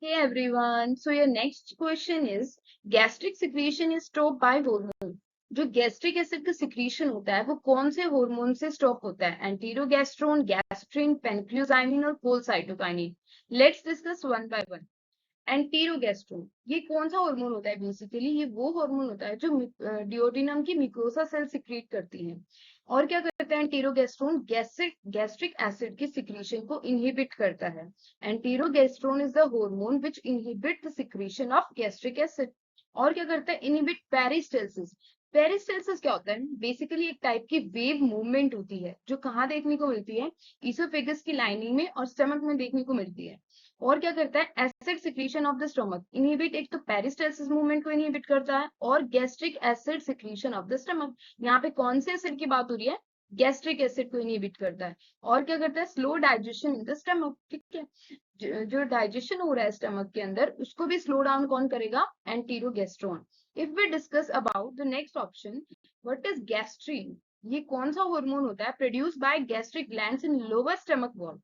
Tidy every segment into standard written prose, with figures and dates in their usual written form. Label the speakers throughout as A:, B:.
A: Hey everyone, so your next question is gastric secretion is stopped by hormone. जो gastric acid का secretion होता है वो कौन से हार्मोन से स्टॉप होता है? एंटीरोगेस्ट्रोन, गैस्ट्रिन, पेनक्लूजाइमिन और cholecystokinin. Let's discuss one by one. Enterogastrone ये कौन सा हार्मोन होता है? बेसिकली ये वो हार्मोन होता है जो डिओडिनम की म्यूकोसा सेल सिक्रीट करती है. और क्या करता है एंटीरोगेस्ट्रोन? गैस्ट्रिक एसिड की सिक्रीशन को इनहिबिट करता है. Enterogastrone is the hormone which inhibit the secretion of gastric acid. और क्या करता है? Inhibit peristalsis. पेरिस्टालसिस क्या होता है? बेसिकली एक टाइप की वेव मूवमेंट होती है जो कहाँ देखने को मिलती है? ईसोफेगस की लाइनिंग में और स्टमक में देखने को मिलती है. और क्या करता है? Acid secretion of the stomach inhibit. एक तो पेरिस्टालसिस मूवमेंट को इनहिबिट करता है और gastric acid secretion of the stomach. यहाँ पे कौन से एसिड की बात हो रही है? गैस्ट्रिक एसिड को इनहिबिट करता है. और क्या करता है? Slow digestion in the stomach. ठीक है, जो डाइजेशन हो रहा है स्टमक के अंदर उसको भी स्लो डाउन कौन करेगा? Enterogastrone. If we discuss about the next option, what is gastrin? ये कौन सा हार्मोन होता है? Produce by gastric glands in lower stomach wall.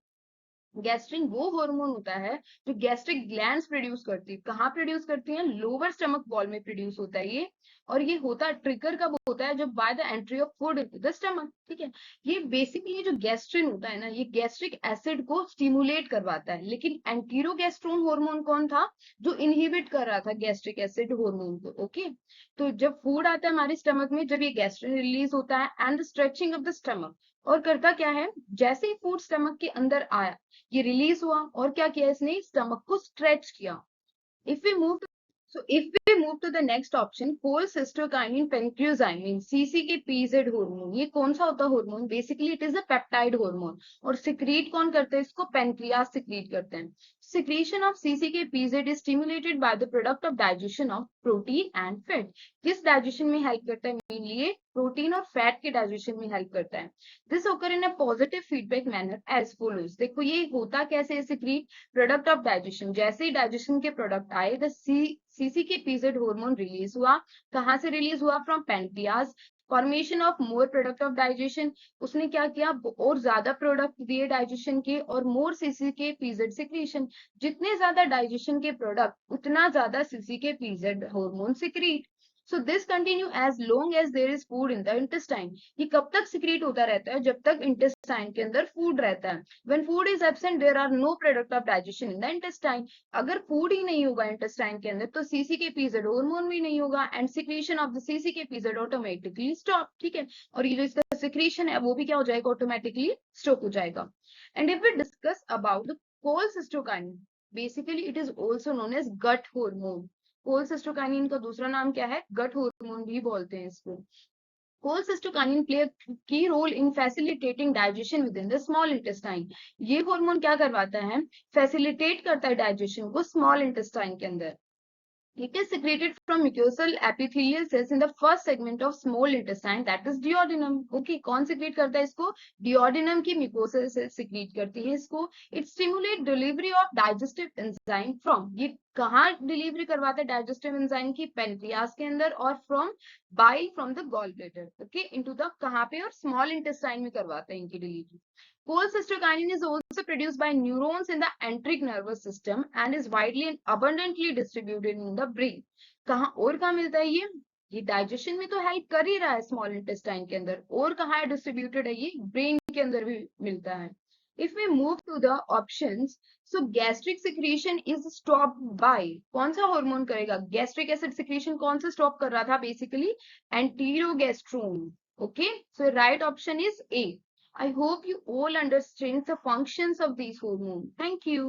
A: Gastrin वो हार्मोन होता है जो गैस्ट्रिक ग्लैंड्स प्रोड्यूस करती है. कहाँ प्रोड्यूस करती है? लोअर स्टमक वॉल में प्रोड्यूस होता है ये. और ये होता ट्रिगर कब होता है? जब by the entry of food into the stomach. ठीक है, ये बेसिकली जो गैस्ट्रिन होता है ना, ये गैस्ट्रिक एसिड को स्टिमुलेट करवाता है. लेकिन एंटीरोगेस्ट्रोन हार्मोन कौन था जो इनहिबिट कर रहा था गैस्ट्रिक एसिड हार्मोन को? ओके, तो जब फूड आता है हमारे स्टमक में, जब ये गैस्ट्रिन रिलीज होता है and stretching of the stomach. और करता क्या है? जैसे ही फूड स्टमक के अंदर आया, ये रिलीज हुआ और क्या किया इसने? स्टमक को स्ट्रेच किया. If we move to the next option, cholecystokinin penclozymin, CCK-PZ hormone. ये कौन सा होता है hormone? Basically it is a peptide hormone. और सिक्रीट कौन करते हैं इसको? पेनक्रियास सिक्रीट करते हैं. Secretion of CCK-PZ is stimulated by the product of digestion of protein and fat. किस डाइजेशन में हेल्प करता है? मेनली ये प्रोटीन और फैट के डाइजेशन में हेल्प करता है. This occur in a positive feedback manner as follows. देखो ये होता कैसे है सिक्रीट? Product of digestion. जैसे ही डाइजेशन के प्रोडक्ट आए, द CCK-PZ हार्मोन रिलीज हुआ. कहाँ से रिलीज हुआ? From pancreas. Formation of more product of digestion. उसने क्या किया? और ज्यादा प्रोडक्ट दिए डाइजेशन के और मोर CCK-PZ सिक्रीशन. जितने ज्यादा डाइजेशन के प्रोडक्ट उतना ज्यादा CCK-PZ hormone secrete. So this continue as long as there is food in the intestine. ये कब तक सिक्रीट होता रहता है? जब तक इंटेस्टाइन के अंदर फूड रहता है. When food is absent, there are no product of digestion in the intestine. अगर फूड ही नहीं होगा इंटेस्टाइन के अंदर तो CCK-PZ हार्मोन भी नहीं होगा and secretion of the CCK-PZ automatically stop. ठीक है, और ये जो इसका सिक्रीशन है वो भी क्या हो जाएगा? ऑटोमेटिकली स्टॉप हो जाएगा. And if we discuss about the cholecystokinin, basically it is also known as gut hormone. Cholecystokinin का दूसरा नाम क्या है? गट हार्मोन भी बोलते हैं इसको. Cholecystokinin play a key role in facilitating digestion within the small intestine. ये हार्मोन क्या करवाता है? फैसिलिटेट करता है डाइजेशन को स्मॉल इंटेस्टाइन के अंदर. It is secreted from mucosal epithelial cells in the first segment of small intestine, that is duodenum. Okay, कौन secrete करता है इसको? Duodenum की mucosal cells secrete करती है इसको. It stimulate delivery of digestive enzyme from. ये कहाँ डिलीवरी करवाता है डाइजेस्टिव एंजाइम की? पेनक्रियास के अंदर. और from bile from the gall bladder. Okay, into the कहाँ पे? और स्मॉल इंटेस्टाइन में करवाता है इनकी delivery. Cholecystokinin is also produced by neurons in the enteric nervous system and is widely and abundantly distributed in the brain. कहाँ और कहाँ मिलता है ये डाइजेशन में तो हेल्प कर ही रहा है स्मॉल इंटेस्टाइन के अंदर, और कहाँ डिस्ट्रीब्यूटेड है? ये ब्रेन के अंदर भी मिलता है. If we move to the options, so gastric secretion is stopped by. कौन सा हार्मोन करेगा? गैस्ट्रिक एसिड सिक्रीशन कौन सा स्टॉप कर रहा था? Basically एंटीरोगेस्ट्रोन. Okay, so right option is A. I hope you all understand the functions of these hormones. Thank you.